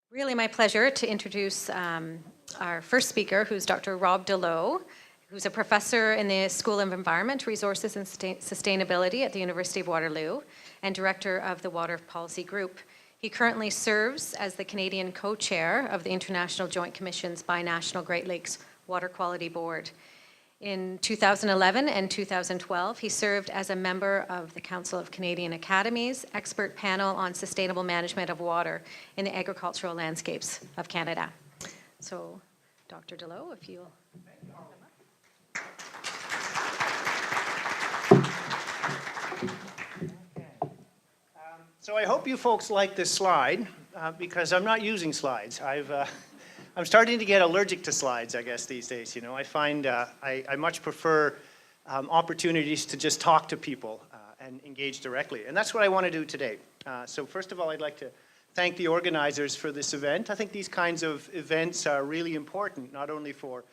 Really my pleasure to introduce our first speaker, who's Dr. Rob de Loe, who's a professor in the School of Environment, Resources and Sustainability at the University of Waterloo and director of the Water Policy Group. He currently serves as the Canadian co-chair of the International Joint Commission's Binational Great Lakes Water Quality Board. In 2011 and 2012, he served as a member of the Council of Canadian Academies expert panel on sustainable management of water in the agricultural landscapes of Canada. So, Dr. de Loe, if you'll. So I hope you folks like this slide because I'm not using slides. I'm starting to get allergic to slides, I guess, these days. You know, I find I much prefer opportunities to just talk to people and engage directly. And that's what I want to do today. So first of all, I'd like to thank the organizers for this event. I think these kinds of events are really important, not only for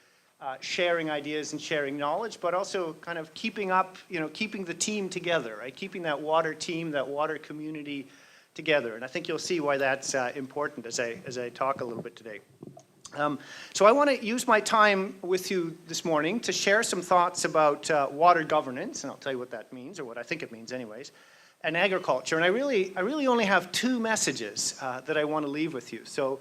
sharing ideas and sharing knowledge, but also kind of keeping up, keeping the team together, right? Keeping that water team, that water community together. And I think you'll see why that's important as I talk a little bit today. So I want to use my time with you this morning to share some thoughts about water governance, and I'll tell you what that means, or what I think it means anyways, and agriculture. And I really only have two messages that I want to leave with you. So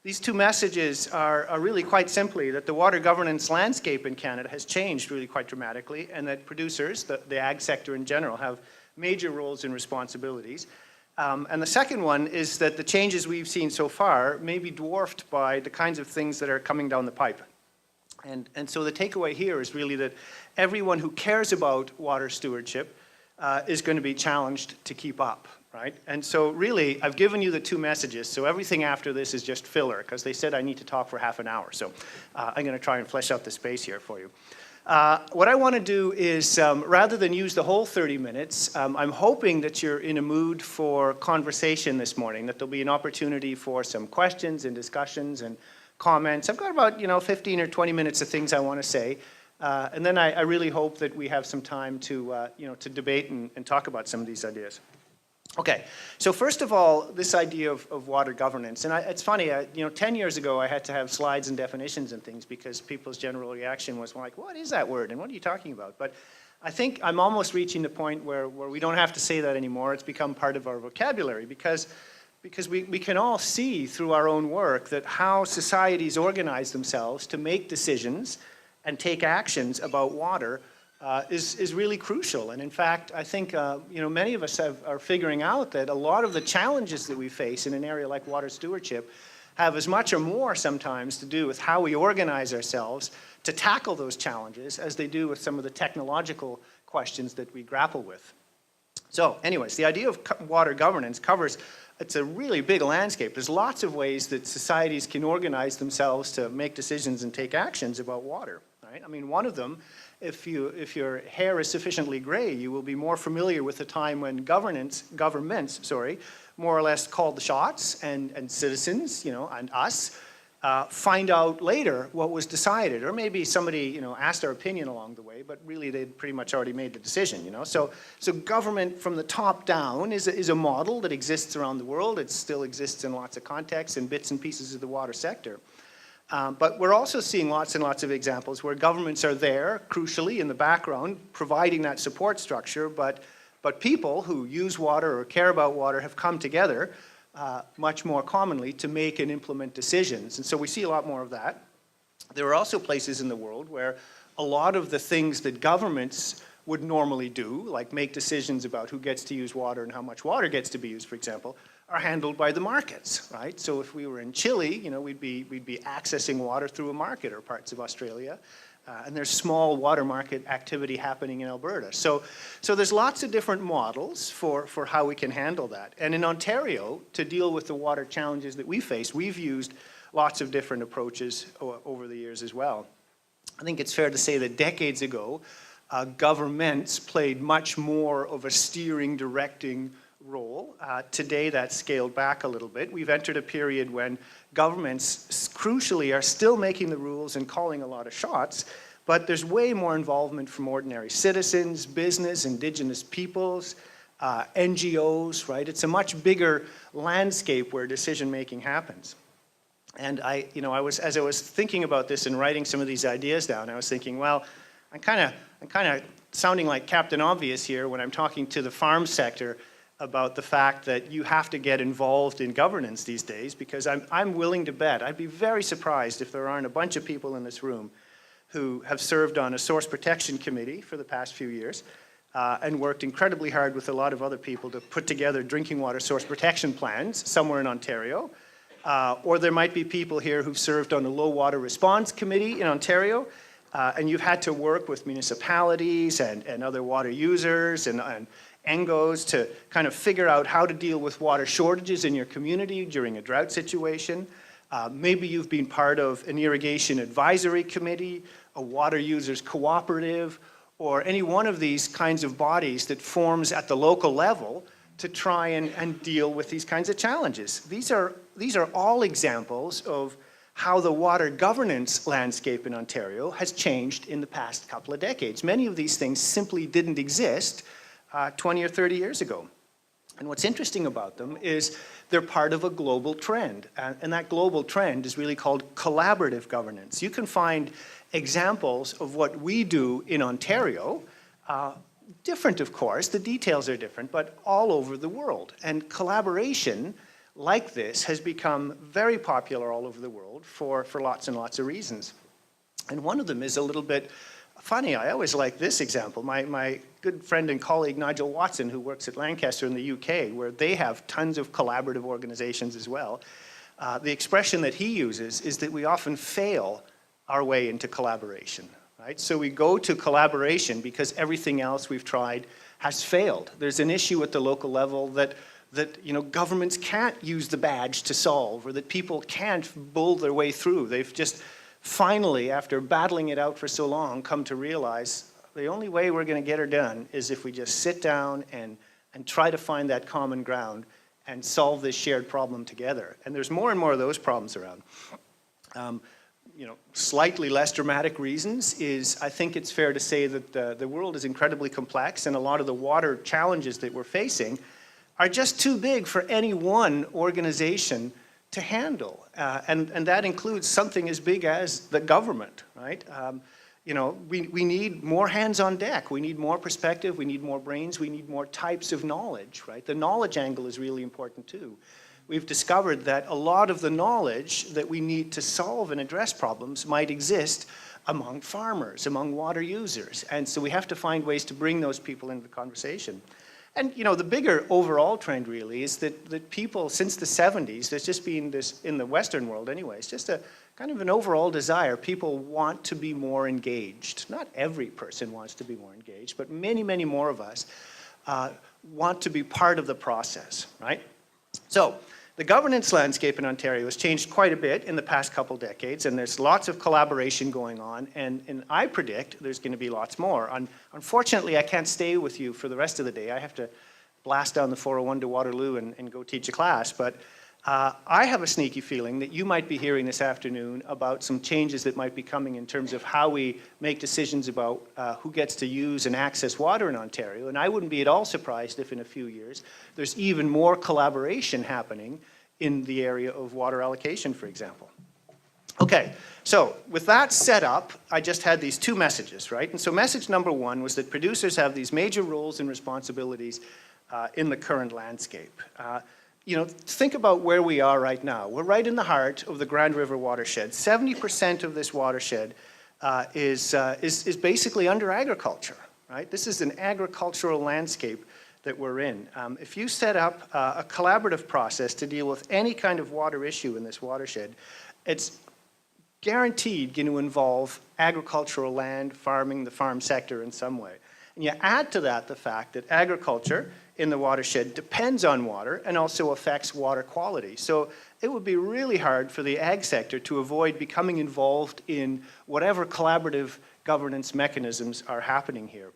these two messages are really quite simply that the water governance landscape in Canada has changed really quite dramatically, and that producers, the ag sector in general, have major roles and responsibilities. And the second one is that the changes we've seen so far may be dwarfed by the kinds of things that are coming down the pipe. And so the takeaway here is really that everyone who cares about water stewardship is going to be challenged to keep up, right? And so really, I've given you the two messages, so everything after this is just filler, because they said I need to talk for half an hour. So I'm going to try and flesh out the space here for you. What I want to do is, rather than use the whole 30 minutes, I'm hoping that you're in a mood for conversation this morning, that there'll be an opportunity for some questions and discussions and comments. I've got about 15 or 20 minutes of things I want to say, and then I really hope that we have some time to to debate and talk about some of these ideas. Okay, so first of all, this idea of water governance, and it's funny, 10 years ago I had to have slides and definitions and things because people's general reaction was like, what is that word and what are you talking about? But I think I'm almost reaching the point where we don't have to say that anymore. It's become part of our vocabulary because we can all see through our own work that how societies organize themselves to make decisions and take actions about water is really crucial. And in fact, I think many of us are figuring out that a lot of the challenges that we face in an area like water stewardship have as much or more sometimes to do with how we organize ourselves to tackle those challenges as they do with some of the technological questions that we grapple with. So anyways, the idea of water governance it's a really big landscape. There's lots of ways that societies can organize themselves to make decisions and take actions about water, right? I mean, one of them, if your hair is sufficiently gray, you will be more familiar with the time when governments, more or less called the shots, and citizens, and us, find out later what was decided, or maybe somebody, asked our opinion along the way, but really they'd pretty much already made the decision, So government from the top down is a model that exists around the world. It still exists in lots of contexts and bits and pieces of the water sector. But we're also seeing lots and lots of examples where governments are there, crucially, in the background, providing that support structure, but people who use water or care about water have come together much more commonly to make and implement decisions. And so we see a lot more of that. There are also places in the world where a lot of the things that governments would normally do, like make decisions about who gets to use water and how much water gets to be used, for example, are handled by the markets, right? So if we were in Chile, we'd be accessing water through a market, or parts of Australia, and there's small water market activity happening in Alberta. So there's lots of different models for how we can handle that. And in Ontario, to deal with the water challenges that we face, we've used lots of different approaches over the years as well. I think it's fair to say that decades ago, governments played much more of a steering, directing role. Today that's scaled back a little bit. We've entered a period when governments crucially are still making the rules and calling a lot of shots, but there's way more involvement from ordinary citizens, business, Indigenous peoples, NGOs, right? It's a much bigger landscape where decision making happens. And as I was thinking about this and writing some of these ideas down, I was thinking, well, I'm kind of sounding like Captain Obvious here when I'm talking to the farm sector about the fact that you have to get involved in governance these days, because I'm willing to bet, I'd be very surprised if there aren't a bunch of people in this room who have served on a source protection committee for the past few years and worked incredibly hard with a lot of other people to put together drinking water source protection plans somewhere in Ontario. Or there might be people here who've served on a low water response committee in Ontario, and you've had to work with municipalities and other water users and ENGOs to kind of figure out how to deal with water shortages in your community during a drought situation. Maybe you've been part of an irrigation advisory committee, a water users cooperative, or any one of these kinds of bodies that forms at the local level to try and deal with these kinds of challenges. These are all examples of how the water governance landscape in Ontario has changed in the past couple of decades. Many of these things simply didn't exist 20 or 30 years ago. And what's interesting about them is they're part of a global trend. And that global trend is really called collaborative governance. You can find examples of what we do in Ontario, different of course, the details are different, but all over the world. And collaboration like this has become very popular all over the world for lots and lots of reasons. And one of them is a little bit funny. I always like this example. My good friend and colleague Nigel Watson, who works at Lancaster in the UK, where they have tons of collaborative organizations as well, the expression that he uses is that we often fail our way into collaboration. Right? So we go to collaboration because everything else we've tried has failed. There's an issue at the local level that governments can't use the badge to solve, or that people can't bull their way through. They've just finally, after battling it out for so long, come to realize the only way we're going to get her done is if we just sit down and try to find that common ground and solve this shared problem together. And there's more and more of those problems around. Slightly less dramatic reasons is, I think it's fair to say that the world is incredibly complex, and a lot of the water challenges that we're facing are just too big for any one organization to handle. And that includes something as big as the government, right? We need more hands on deck. We need more perspective. We need more brains. We need more types of knowledge, right? The knowledge angle is really important too. We've discovered that a lot of the knowledge that we need to solve and address problems might exist among farmers, among water users. And so we have to find ways to bring those people into the conversation. And the bigger overall trend really is that people since the 70s, there's just been this, in the Western world anyway, it's just a kind of an overall desire. People want to be more engaged. Not every person wants to be more engaged, but many, many more of us want to be part of the process, right? So the governance landscape in Ontario has changed quite a bit in the past couple decades, and there's lots of collaboration going on, and I predict there's going to be lots more. Unfortunately, I can't stay with you for the rest of the day. I have to blast down the 401 to Waterloo and go teach a class, but I have a sneaky feeling that you might be hearing this afternoon about some changes that might be coming in terms of how we make decisions about who gets to use and access water in Ontario. And I wouldn't be at all surprised if in a few years there's even more collaboration happening in the area of water allocation, for example. Okay, so with that set up, I just had these two messages, right? And so message number one was that producers have these major roles and responsibilities in the current landscape. Think about where we are right now. We're right in the heart of the Grand River watershed. 70% of this watershed is basically under agriculture, right? This is an agricultural landscape that we're in. If you set up a collaborative process to deal with any kind of water issue in this watershed, it's guaranteed going to involve agricultural land, farming, the farm sector in some way. And you add to that the fact that agriculture in the watershed depends on water and also affects water quality. So it would be really hard for the ag sector to avoid becoming involved in whatever collaborative governance mechanisms are happening here.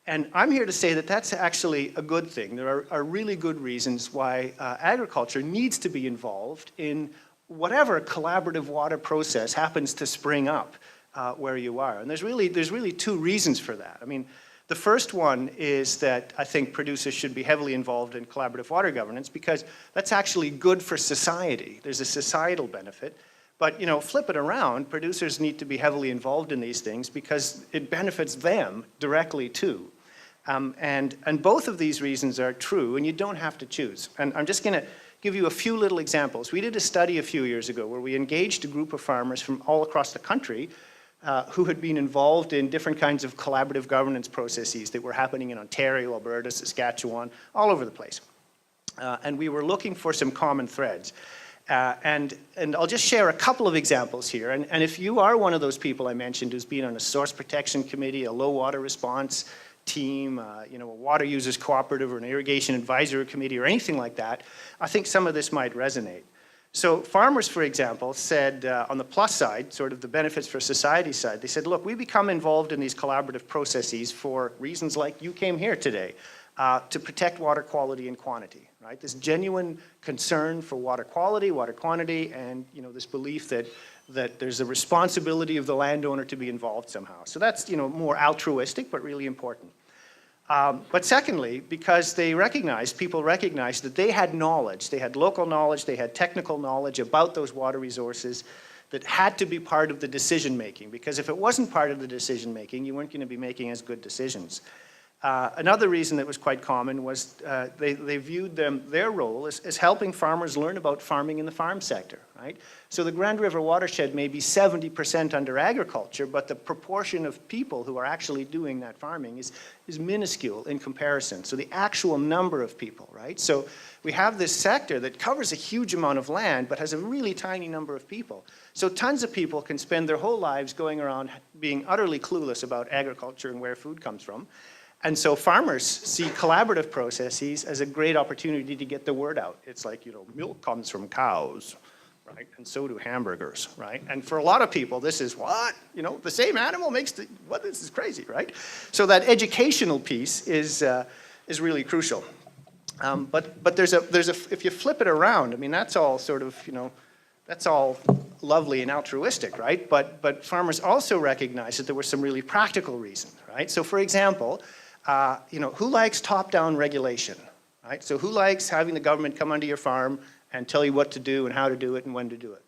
And I'm here to say that that's actually a good thing. There are really good reasons why agriculture needs to be involved in whatever collaborative water process happens to spring up where you are. And there's really two reasons for that. I mean, the first one is that I think producers should be heavily involved in collaborative water governance because that's actually good for society. There's a societal benefit. But, flip it around, producers need to be heavily involved in these things because it benefits them directly too. And both of these reasons are true, and you don't have to choose. And I'm just going to give you a few little examples. We did a study a few years ago where we engaged a group of farmers from all across the country who had been involved in different kinds of collaborative governance processes that were happening in Ontario, Alberta, Saskatchewan, all over the place. And we were looking for some common threads. And I'll just share a couple of examples here. And if you are one of those people I mentioned who's been on a source protection committee, a low water response team, a water users cooperative or an irrigation advisory committee or anything like that, I think some of this might resonate. So farmers, for example, said on the plus side, sort of the benefits for society side, they said, look, we become involved in these collaborative processes for reasons like you came here today, to protect water quality and quantity, right? This genuine concern for water quality, water quantity, and this belief that there's a responsibility of the landowner to be involved somehow. So that's more altruistic, but really important. But secondly, because people recognized that they had knowledge, they had local knowledge, they had technical knowledge about those water resources that had to be part of the decision making. Because if it wasn't part of the decision making, you weren't going to be making as good decisions. Another reason that was quite common was they viewed their role as helping farmers learn about farming in the farm sector, right? So the Grand River watershed may be 70% under agriculture, but the proportion of people who are actually doing that farming is minuscule in comparison. So the actual number of people, right? So we have this sector that covers a huge amount of land, but has a really tiny number of people. So tons of people can spend their whole lives going around being utterly clueless about agriculture and where food comes from. And so farmers see collaborative processes as a great opportunity to get the word out. It's like, milk comes from cows, right? And so do hamburgers, right? And for a lot of people, this is what? The same animal makes what? This is crazy, right? So that educational piece is really crucial. But there's if you flip it around, that's all sort of, that's all lovely and altruistic, right? But farmers also recognize that there were some really practical reasons, right? So for example, who likes top-down regulation, right? So who likes having the government come onto your farm and tell you what to do and how to do it and when to do it?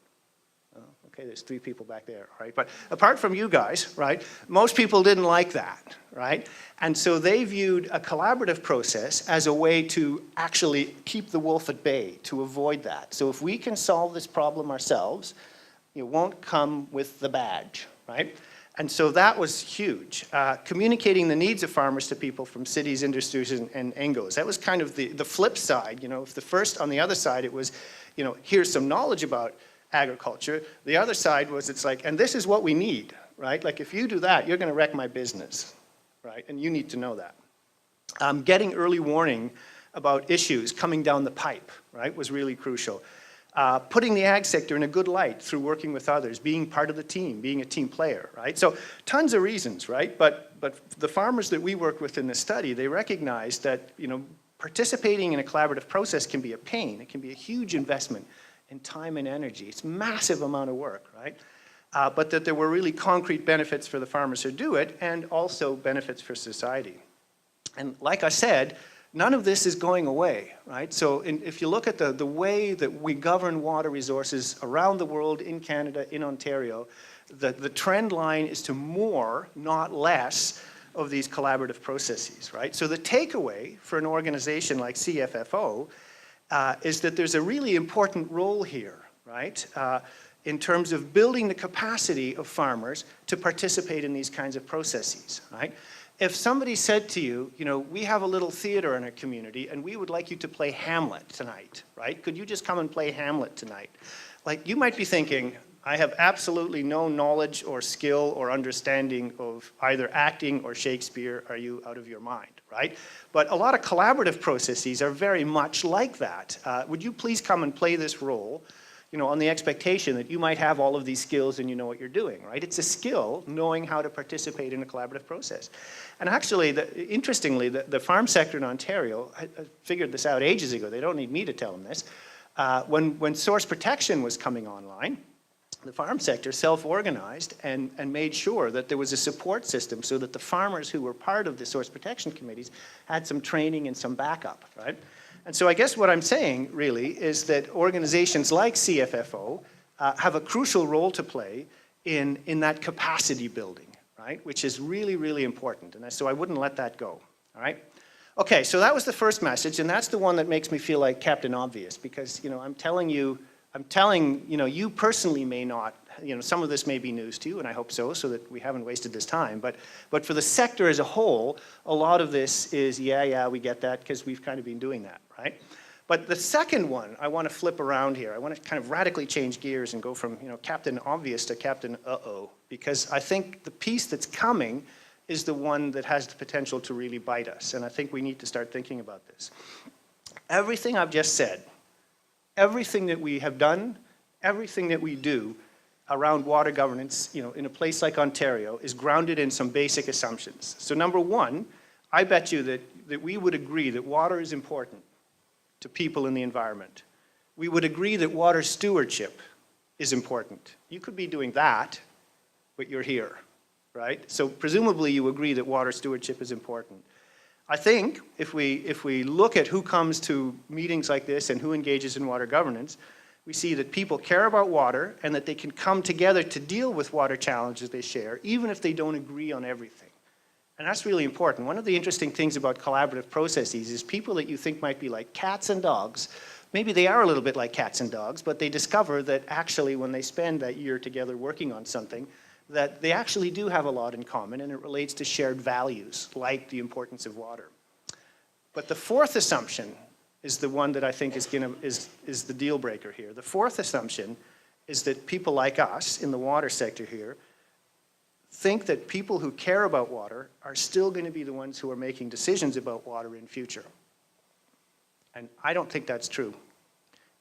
Okay, there's 3 people back there, right? But apart from you guys, right, most people didn't like that, right? And so they viewed a collaborative process as a way to actually keep the wolf at bay, to avoid that. So if we can solve this problem ourselves, it won't come with the badge, right? And so that was huge. Communicating the needs of farmers to people from cities, industries, and NGOs. That was kind of the flip side. If the first, on the other side, it was, here's some knowledge about agriculture. The other side was, it's like, and this is what we need, right? Like, if you do that, you're going to wreck my business, right? And you need to know that. Getting early warning about issues coming down the pipe, right, was really crucial. Putting the ag sector in a good light through working with others, being part of the team, being a team player, right? So tons of reasons, right? But the farmers that we worked with in this study, they recognized that, participating in a collaborative process can be a pain. It can be a huge investment in time and energy. It's a massive amount of work, right? But that there were really concrete benefits for the farmers who do it and also benefits for society. And like I said, none of this is going away, right? So if you look at the way that we govern water resources around the world, in Canada, in Ontario, the trend line is to more, not less, of these collaborative processes, right? So the takeaway for an organization like CFFO is that there's a really important role here, right? In terms of building the capacity of farmers to participate in these kinds of processes, right? If somebody said to you, we have a little theater in our community and we would like you to play Hamlet tonight, right? Could you just come and play Hamlet tonight? Like, you might be thinking, I have absolutely no knowledge or skill or understanding of either acting or Shakespeare. Are you out of your mind, right? But a lot of collaborative processes are very much like that. Would you please come and play this role? On the expectation that you might have all of these skills and you know what you're doing, right? It's a skill, knowing how to participate in a collaborative process. And actually, interestingly, the farm sector in Ontario, I figured this out ages ago. They don't need me to tell them this. When source protection was coming online, the farm sector self-organized and made sure that there was a support system so that the farmers who were part of the source protection committees had some training and some backup, right? And so I guess what I'm saying, really, is that organizations like CFFO have a crucial role to play in that capacity building, right? Which is really, really important. And so I wouldn't let that go, all right? Okay, so that was the first message, and that's the one that makes me feel like Captain Obvious, because, I'm telling you, you personally may not, some of this may be news to you, and I hope so that we haven't wasted this time, but for the sector as a whole, a lot of this is, yeah, we get that, because we've kind of been doing that, right? But the second one, I want to flip around here. I want to kind of radically change gears and go from, Captain Obvious to Captain Uh-oh, because I think the piece that's coming is the one that has the potential to really bite us, and I think we need to start thinking about this. Everything I've just said, everything that we have done, everything that we do around water governance, in a place like Ontario, is grounded in some basic assumptions. So number one, I bet you that we would agree that water is important to people in the environment. We would agree that water stewardship is important. You could be doing that, but you're here, right? So presumably you agree that water stewardship is important. I think if we look at who comes to meetings like this and who engages in water governance, we see that people care about water and that they can come together to deal with water challenges they share, even if they don't agree on everything. And that's really important. One of the interesting things about collaborative processes is people that you think might be like cats and dogs, maybe they are a little bit like cats and dogs, but they discover that actually when they spend that year together working on something, that they actually do have a lot in common, and it relates to shared values, like the importance of water. But the fourth assumption is the one that I think is the deal breaker here. The fourth assumption is that people like us in the water sector here think that people who care about water are still going to be the ones who are making decisions about water in future. And I don't think that's true.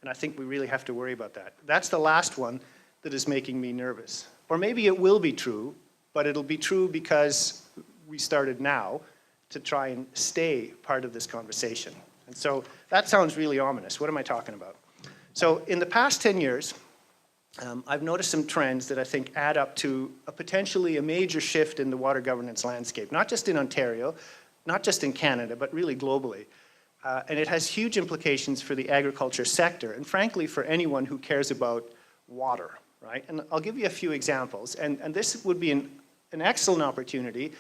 And I think we really have to worry about that. That's the last one that is making me nervous. Or maybe it will be true, but it'll be true because we started now to try and stay part of this conversation. And so that sounds really ominous. What am I talking about? So in the past 10 years, I've noticed some trends that I think add up to potentially a major shift in the water governance landscape, not just in Ontario, not just in Canada, but really globally. And it has huge implications for the agriculture sector, and frankly, for anyone who cares about water, right? And I'll give you a few examples, and this would be an excellent opportunity,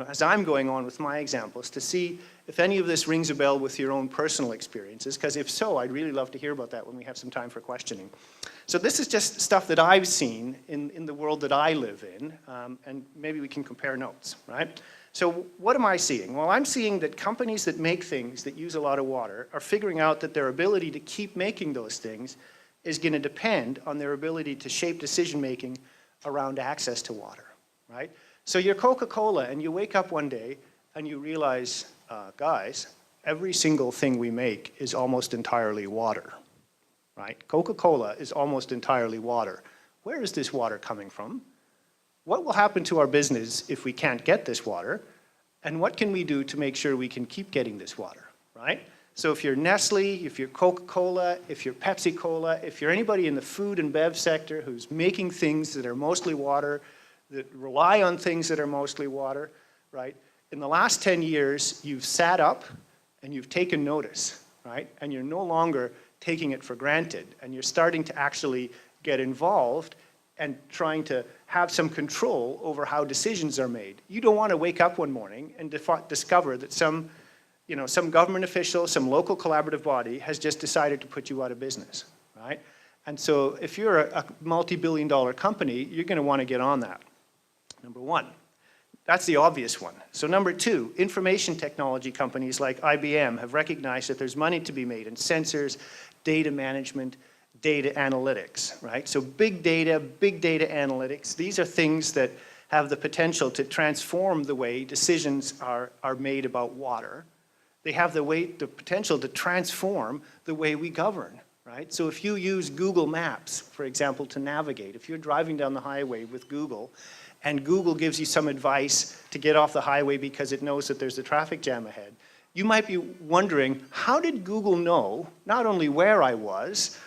as I'm going on with my examples, to see if any of this rings a bell with your own personal experiences, because if so, I'd really love to hear about that when we have some time for questioning. So this is just stuff that I've seen in the world that I live in, and maybe we can compare notes, right? So what am I seeing? Well, I'm seeing that companies that make things that use a lot of water are figuring out that their ability to keep making those things is going to depend on their ability to shape decision-making around access to water, right? So you're Coca-Cola, and you wake up one day and you realize, guys, every single thing we make is almost entirely water, right? Coca-Cola is almost entirely water. Where is this water coming from? What will happen to our business if we can't get this water? And what can we do to make sure we can keep getting this water, right? So if you're Nestle, if you're Coca-Cola, if you're Pepsi-Cola, if you're anybody in the food and bev sector who's making things that are mostly water, that rely on things that are mostly water, right? In the last 10 years, you've sat up and you've taken notice, right? And you're no longer taking it for granted, and you're starting to actually get involved and trying to have some control over how decisions are made. You don't want to wake up one morning and discover that some government official, some local collaborative body has just decided to put you out of business, right? And so if you're a multi-billion-dollar company, you're going to want to get on that, number one. That's the obvious one. So number two, information technology companies like IBM have recognized that there's money to be made in sensors, data management, data analytics, right? So big data analytics, these are things that have the potential to transform the way decisions are made about water. They have the potential to transform the way we govern, right? So if you use Google Maps, for example, to navigate, if you're driving down the highway with Google, and Google gives you some advice to get off the highway because it knows that there's a traffic jam ahead, you might be wondering, how did Google know not only where I was,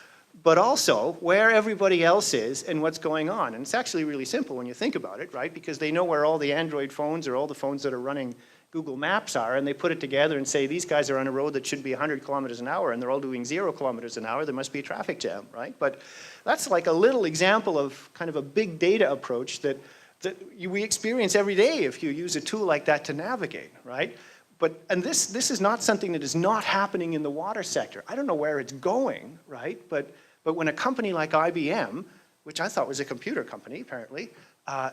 but also where everybody else is and what's going on. And it's actually really simple when you think about it, right? Because they know where all the Android phones or all the phones that are running Google Maps are, and they put it together and say, these guys are on a road that should be 100 kilometers an hour, and they're all doing 0 kilometers an hour. There must be a traffic jam, right? But that's like a little example of kind of a big data approach that we experience every day if you use a tool like that to navigate, right? And this is not something that is not happening in the water sector. I don't know where it's going, right? But when a company like IBM, which I thought was a computer company apparently,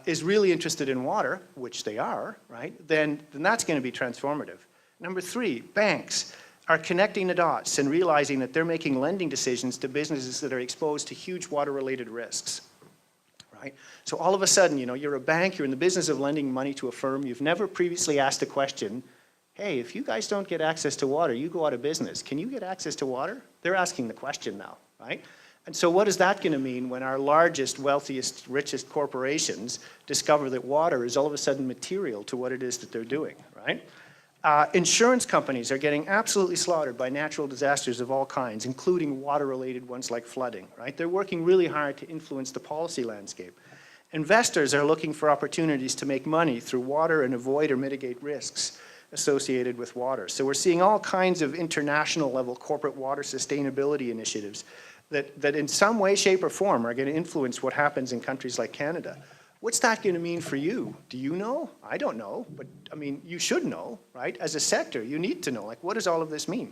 is really interested in water, which they are, right? Then that's going to be transformative. Number 3, banks are connecting the dots and realizing that they're making lending decisions to businesses that are exposed to huge water-related risks. Right? So all of a sudden, you're a bank, you're in the business of lending money to a firm, you've never previously asked the question, hey, if you guys don't get access to water, you go out of business. Can you get access to water? They're asking the question now, right? And so what is that going to mean when our largest, wealthiest, richest corporations discover that water is all of a sudden material to what it is that they're doing, right? Insurance companies are getting absolutely slaughtered by natural disasters of all kinds, including water-related ones like flooding, right? They're working really hard to influence the policy landscape. Investors are looking for opportunities to make money through water and avoid or mitigate risks associated with water. So we're seeing all kinds of international level corporate water sustainability initiatives that in some way, shape, or form are going to influence what happens in countries like Canada. What's that going to mean for you? Do you know? I don't know, but I mean, you should know, right? As a sector, you need to know, like, what does all of this mean?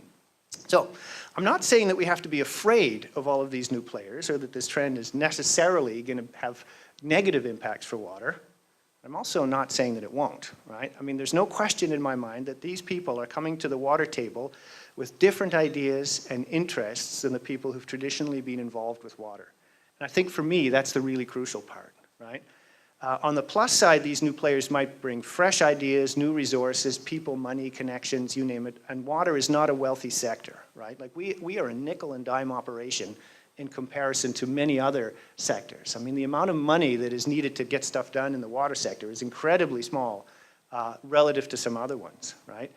So I'm not saying that we have to be afraid of all of these new players or that this trend is necessarily going to have negative impacts for water. I'm also not saying that it won't, right? I mean, there's no question in my mind that these people are coming to the water table with different ideas and interests than the people who've traditionally been involved with water. And I think for me, that's the really crucial part, right? On the plus side, these new players might bring fresh ideas, new resources, people, money, connections, you name it. And water is not a wealthy sector, right? Like we are a nickel and dime operation in comparison to many other sectors. I mean, the amount of money that is needed to get stuff done in the water sector is incredibly small relative to some other ones, right?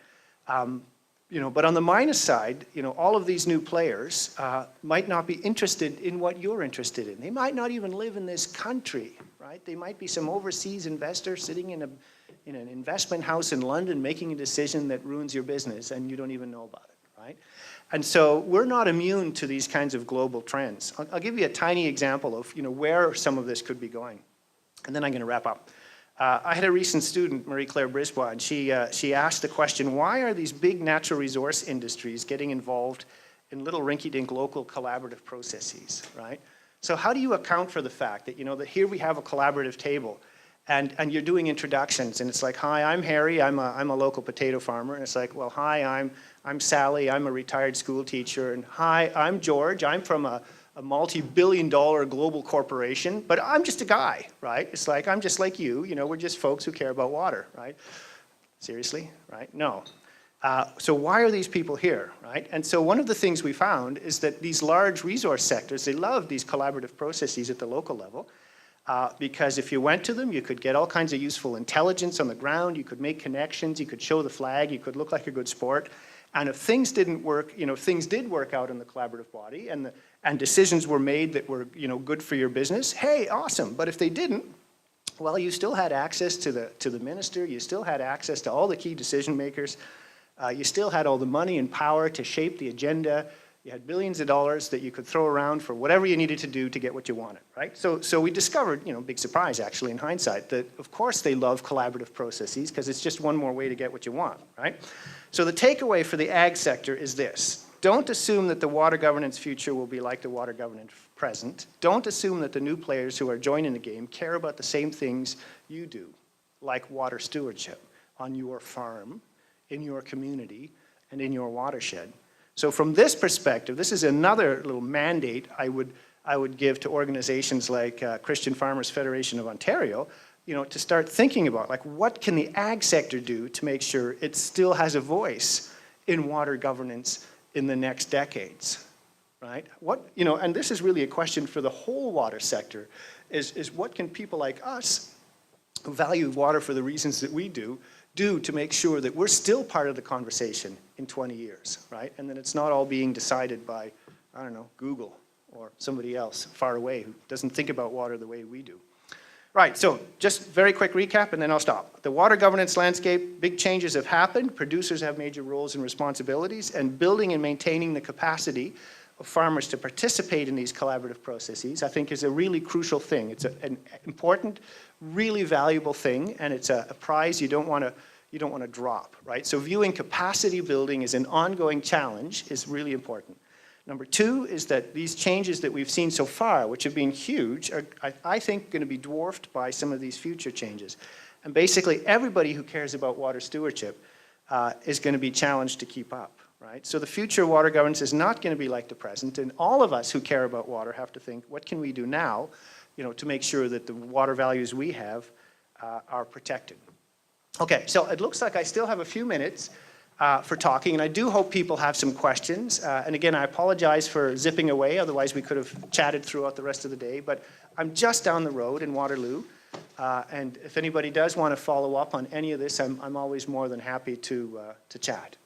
But on the minus side, all of these new players might not be interested in what you're interested in. They might not even live in this country, right? They might be some overseas investor sitting in an investment house in London making a decision that ruins your business and you don't even know about it, right? And so we're not immune to these kinds of global trends. I'll give you a tiny example of where some of this could be going, and then I'm going to wrap up. I had a recent student, Marie-Claire Brisbois, and she asked the question, why are these big natural resource industries getting involved in little rinky-dink local collaborative processes, right? So how do you account for the fact that, that here we have a collaborative table and you're doing introductions and it's like, hi, I'm Harry, I'm a local potato farmer. And it's like, well, hi, I'm Sally, I'm a retired school teacher. And hi, I'm George, I'm from a multi-billion-dollar global corporation, but I'm just a guy, right? It's like, I'm just like you, we're just folks who care about water, right? Seriously, right? No. So why are these people here, right? And so one of the things we found is that these large resource sectors, they love these collaborative processes at the local level because if you went to them, you could get all kinds of useful intelligence on the ground, you could make connections, you could show the flag, you could look like a good sport. And if things didn't work, if things did work out in the collaborative body and decisions were made that were, good for your business, hey, awesome. But if they didn't, well, you still had access to the minister, you still had access to all the key decision makers, you still had all the money and power to shape the agenda, you had billions of dollars that you could throw around for whatever you needed to do to get what you wanted, right? So we discovered, big surprise actually in hindsight, that of course they love collaborative processes because it's just one more way to get what you want, right? So the takeaway for the ag sector is this. Don't assume that the water governance future will be like the water governance present. Don't assume that the new players who are joining the game care about the same things you do, like water stewardship on your farm, in your community, and in your watershed. So from this perspective, this is another little mandate I would give to organizations like Christian Farmers Federation of Ontario, to start thinking about, like, what can the ag sector do to make sure it still has a voice in water governance in the next decades, right? And this is really a question for the whole water sector, is what can people like us who value water for the reasons that we do to make sure that we're still part of the conversation in 20 years, right? And that it's not all being decided by, I don't know, Google or somebody else far away who doesn't think about water the way we do. Right, so just very quick recap and then I'll stop. The water governance landscape, big changes have happened. Producers have major roles and responsibilities, and building and maintaining the capacity of farmers to participate in these collaborative processes, I think, is a really crucial thing. It's an important, really valuable thing, and it's a prize you don't want to drop, right? So viewing capacity building as an ongoing challenge is really important. Number two is that these changes that we've seen so far, which have been huge, are, I think, going to be dwarfed by some of these future changes. And basically, everybody who cares about water stewardship is going to be challenged to keep up, right? So the future of water governance is not going to be like the present, and all of us who care about water have to think, what can we do now, to make sure that the water values we have are protected? Okay, so it looks like I still have a few minutes for talking, and I do hope people have some questions. And again, I apologize for zipping away, otherwise we could have chatted throughout the rest of the day, but I'm just down the road in Waterloo, and if anybody does want to follow up on any of this, I'm always more than happy to chat.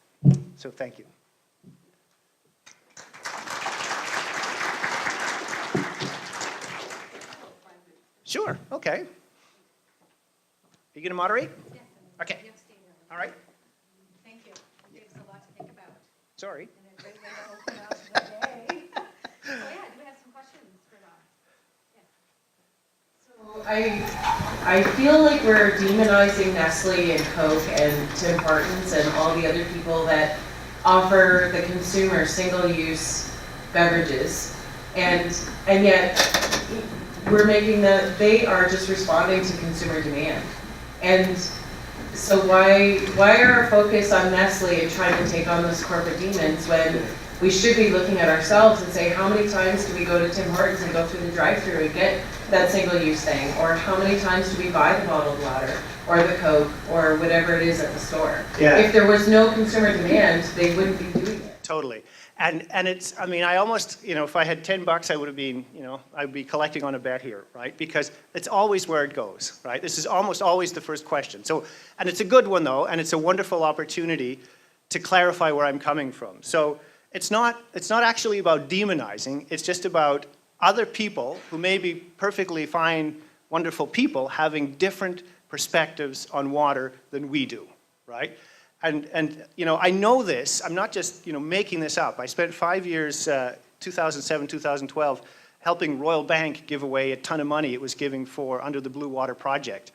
So thank you. Sure, okay. Are you going to moderate? Yes. Okay. All right. Thank you. It gives a lot to think about. Sorry. And a great way to open up the day. So yeah, do we have some questions for Rob? Yes. So I feel like we're demonizing Nestle and Coke and Tim Hortons and all the other people that offer the consumer single-use beverages, and yet we're making they are just responding to consumer demand. And so why are our focus on Nestle and trying to take on those corporate demons when we should be looking at ourselves and say, how many times do we go to Tim Hortons and go through the drive-thru and get that single-use thing? Or how many times do we buy the bottled water or the Coke or whatever it is at the store? Yeah. If there was no consumer demand, they wouldn't be doing it. Totally. And it's, I mean, I almost, if I had $10, I would have been, I'd be collecting on a bet here, right? Because it's always where it goes, right? This is almost always the first question. So, and it's a good one though, and it's a wonderful opportunity to clarify where I'm coming from. So it's not actually about demonizing, it's just about other people who may be perfectly fine, wonderful people having different perspectives on water than we do, right? And I know this, I'm not just, making this up. I spent 5 years, 2007, 2012, helping Royal Bank give away a ton of money it was giving for Under the Blue Water Project.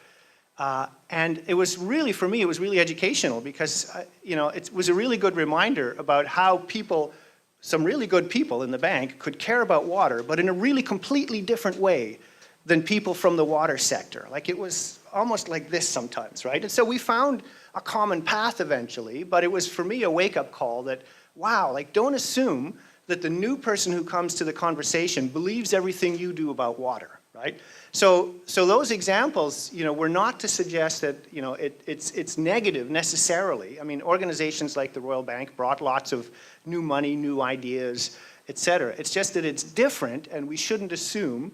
And it was really, for me, it was really educational because, it was a really good reminder about how people, some really good people in the bank could care about water, but in a really completely different way than people from the water sector. Like it was almost like this sometimes, right? And so we found a common path eventually, but it was for me a wake-up call that, wow, like don't assume that the new person who comes to the conversation believes everything you do about water, right? So those examples, were not to suggest that, it's negative necessarily. I mean, organizations like the Royal Bank brought lots of new money, new ideas, et cetera. It's just that it's different, and we shouldn't assume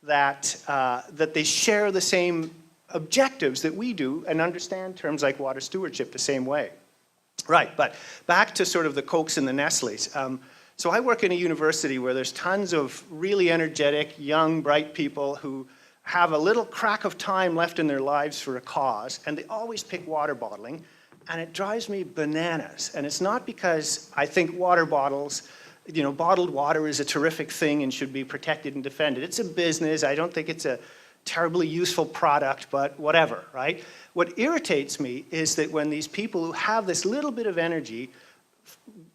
that, that they share the same objectives that we do and understand terms like water stewardship the same way. Right, but back to sort of the Cokes and the Nestles. So I work in a university where there's tons of really energetic, young, bright people who have a little crack of time left in their lives for a cause, and they always pick water bottling, and it drives me bananas. And it's not because I think water bottles, bottled water is a terrific thing and should be protected and defended. It's a business. I don't think it's a terribly useful product, but whatever, right? What irritates me is that when these people who have this little bit of energy,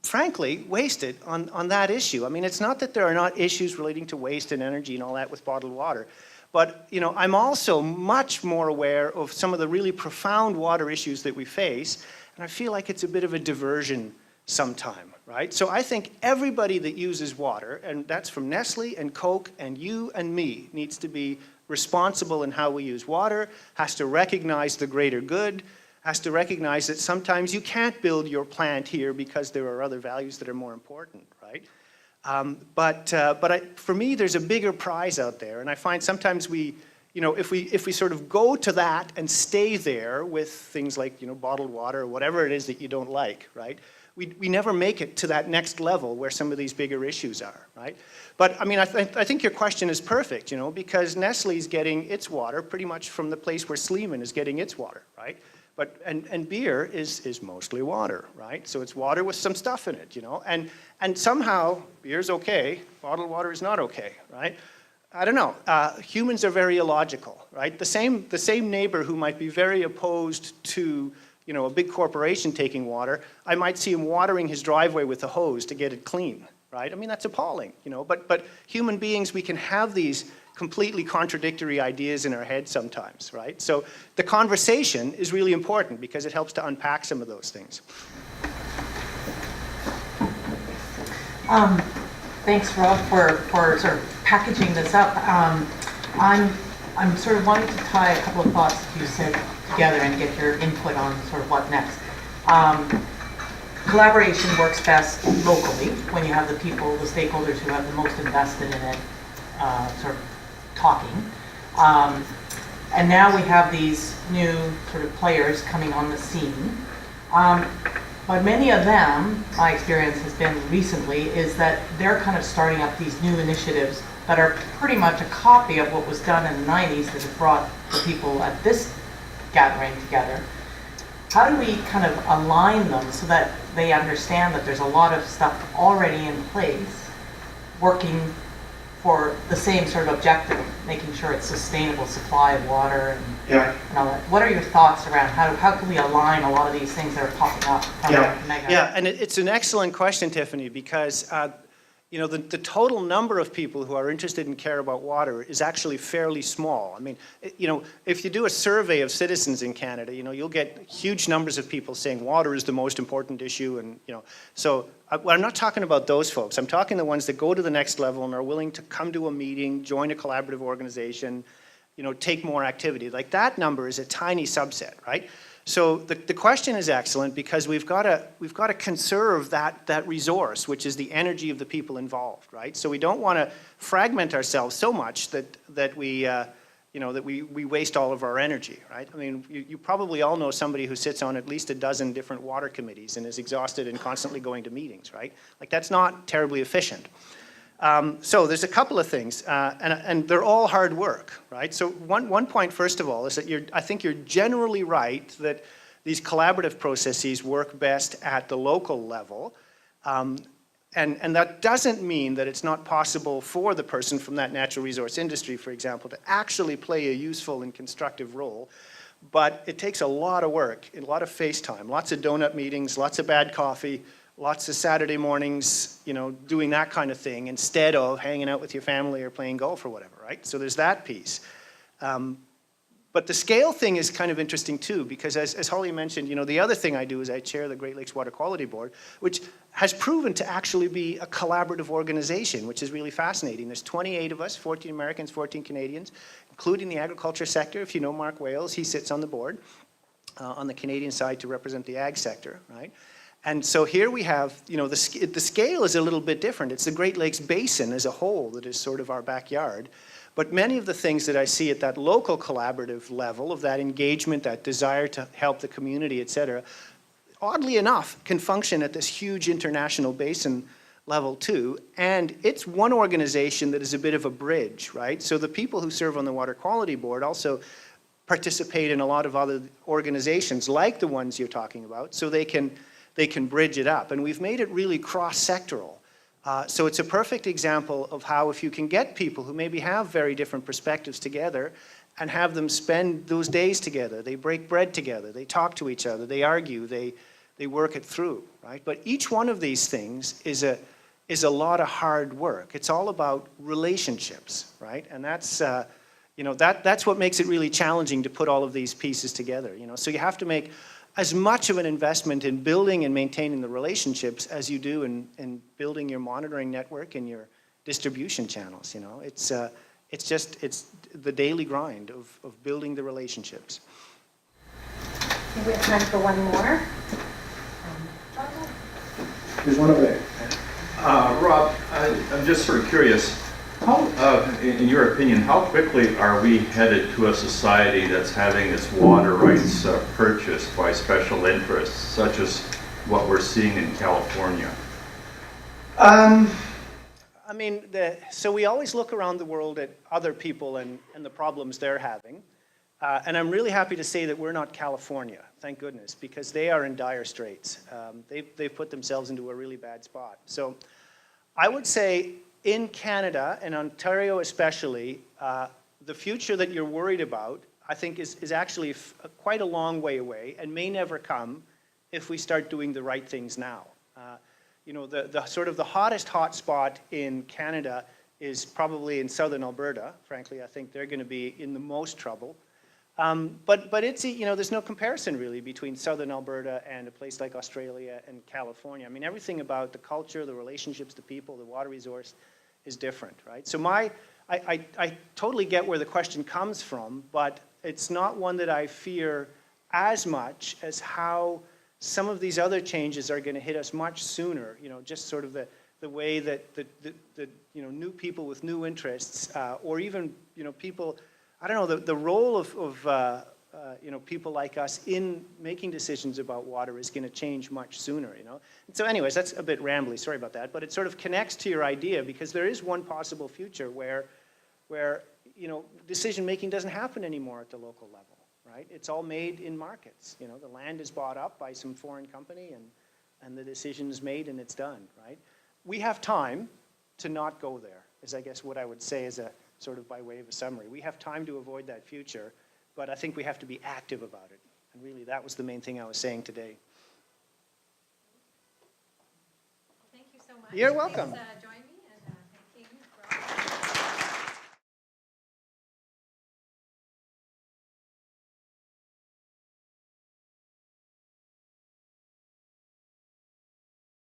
frankly, waste it on that issue. I mean, it's not that there are not issues relating to waste and energy and all that with bottled water, but I'm also much more aware of some of the really profound water issues that we face, and I feel like it's a bit of a diversion sometime, right? So I think everybody that uses water, and that's from Nestle and Coke and you and me, needs to be responsible in how we use water, has to recognize the greater good, has to recognize that sometimes you can't build your plant here because there are other values that are more important, right? But for me, there's a bigger prize out there, and I find sometimes we if we sort of go to that and stay there with things like, bottled water or whatever it is that you don't like, right? We never make it to that next level where some of these bigger issues are, right? But I mean, I think your question is perfect, because Nestle's getting its water pretty much from the place where Sleeman is getting its water, right? But and beer is mostly water, right? So it's water with some stuff in it, and somehow beer's okay, bottled water is not okay, right? I don't know. Humans are very illogical, right? The same neighbor who might be very opposed to a big corporation taking water, I might see him watering his driveway with a hose to get it clean, right? I mean, that's appalling, but human beings, we can have these completely contradictory ideas in our head sometimes, right? So the conversation is really important because it helps to unpack some of those things. Thanks, Rob, for sort of packaging this up. I'm sort of wanting to tie a couple of thoughts that you said together and get your input on sort of what next. Collaboration works best locally when you have the people, the stakeholders who have the most invested in it, sort of talking. And now we have these new sort of players coming on the scene. But many of them, my experience has been recently, is that they're kind of starting up these new initiatives that are pretty much a copy of what was done in the 90s that have brought the people at this gathering together. How do we kind of align them so that they understand that there's a lot of stuff already in place working for the same sort of objective, making sure it's sustainable supply of water and all that? What are your thoughts around how can we align a lot of these things that are popping up from mega? Yeah, and it's an excellent question, Tiffany, because the total number of people who are interested and care about water is actually fairly small. I mean, if you do a survey of citizens in Canada, you'll get huge numbers of people saying water is the most important issue, and so I'm not talking about those folks. I'm talking the ones that go to the next level and are willing to come to a meeting, join a collaborative organization, take more activity. Like that number is a tiny subset, right? So the question is excellent because we've got to conserve that resource, which is the energy of the people involved, right? So we don't want to fragment ourselves so much that we waste all of our energy, right? I mean, you probably all know somebody who sits on at least a dozen different water committees and is exhausted and constantly going to meetings, right? Like that's not terribly efficient. So there's a couple of things, and they're all hard work, right? So one point, first of all, is that I think you're generally right that these collaborative processes work best at the local level, and that doesn't mean that it's not possible for the person from that natural resource industry, for example, to actually play a useful and constructive role, but it takes a lot of work, a lot of face time, lots of donut meetings, lots of bad coffee, lots of Saturday mornings, doing that kind of thing instead of hanging out with your family or playing golf or whatever, right? So there's that piece. But the scale thing is kind of interesting too, because as Holly mentioned, the other thing I do is I chair the Great Lakes Water Quality Board, which has proven to actually be a collaborative organization, which is really fascinating. There's 28 of us, 14 Americans, 14 Canadians, including the agriculture sector. If you know Mark Wales, he sits on the board on the Canadian side to represent the ag sector, right? And so here we have, the scale is a little bit different. It's the Great Lakes Basin as a whole that is sort of our backyard. But many of the things that I see at that local collaborative level of that engagement, that desire to help the community, et cetera, oddly enough, can function at this huge international basin level too. And it's one organization that is a bit of a bridge, right? So the people who serve on the Water Quality Board also participate in a lot of other organizations like the ones you're talking about, so they can bridge it up. And we've made it really cross-sectoral. So it's a perfect example of how if you can get people who maybe have very different perspectives together and have them spend those days together, they break bread together, they talk to each other, they argue, they work it through, right? But each one of these things is a lot of hard work. It's all about relationships, right? And that's, that's what makes it really challenging to put all of these pieces together, So you have to make as much of an investment in building and maintaining the relationships as you do in building your monitoring network and your distribution channels, It's the daily grind of building the relationships. I think we have time for one more. There's one over there. Rob, I'm just sort of curious. In your opinion, how quickly are we headed to a society that's having its water rights purchased by special interests, such as what we're seeing in California? I mean, so we always look around the world at other people and the problems they're having. And I'm really happy to say that we're not California, thank goodness, because they are in dire straits. They've put themselves into a really bad spot. So I would say in Canada, and Ontario especially, the future that you're worried about, I think is actually quite a long way away and may never come if we start doing the right things now. You know, the sort of the hottest hotspot in Canada is probably in southern Alberta. Frankly, I think they're going to be in the most trouble. But it's, you know, there's no comparison really between southern Alberta and a place like Australia and California. I mean, everything about the culture, the relationships, the people, the water resource is different, right? So I totally get where the question comes from, but it's not one that I fear as much as how some of these other changes are going to hit us much sooner. You know, just sort of the way that the you know, new people with new interests, or even, you know, people, I don't know, the role of you know, people like us in making decisions about water is going to change much sooner, you know. And so anyways, that's a bit rambly, sorry about that, but it sort of connects to your idea, because there is one possible future where you know, decision making doesn't happen anymore at the local level, right? It's all made in markets. You know, the land is bought up by some foreign company and the decision is made and it's done, right? We have time to not go there, is I guess what I would say as a sort of by way of a summary. We have time to avoid that future, but I think we have to be active about it. And really, that was the main thing I was saying today. Thank you so much. You're welcome. Please,